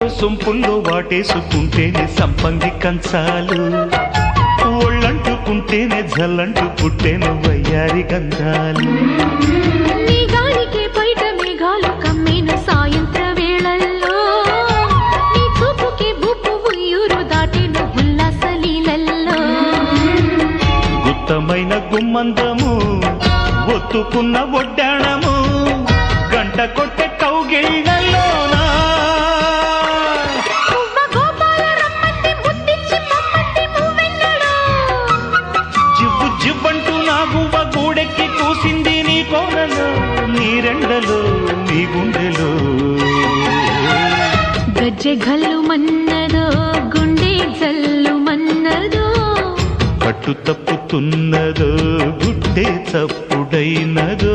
సొంపుల్లో వాటేసుకుంటేనే సంపంగి కంచాలు, ఒళ్ళంటుకుంటేనే జల్లంటు పుట్టేను వయ్యారి గంధాలు. నీ గాలికే బయట మేఘాలు కమ్మిన సాయంత్ర వేళల్లో, నీ చూపుకే బూపు ఉయ్యూరు దాటిన ఉల్లాస లీలల్లో. గుత్తమైన గుమ్మందము ఒత్తుకున్న ఒడ్డాణము, గంట కొట్టే కౌగిళ్ళలోనా జివ్వు జివ్వంటూ నా గువ్వ గూడెక్కి కూసింది నీ కోరలో, నీ రెండలో నీ గుండెలో. గజ్జె గల్లు మన్నదో గుండె జల్లు మన్నదో, పట్టు తప్పుతున్నదో గుడ్డే చప్పుడైనదో.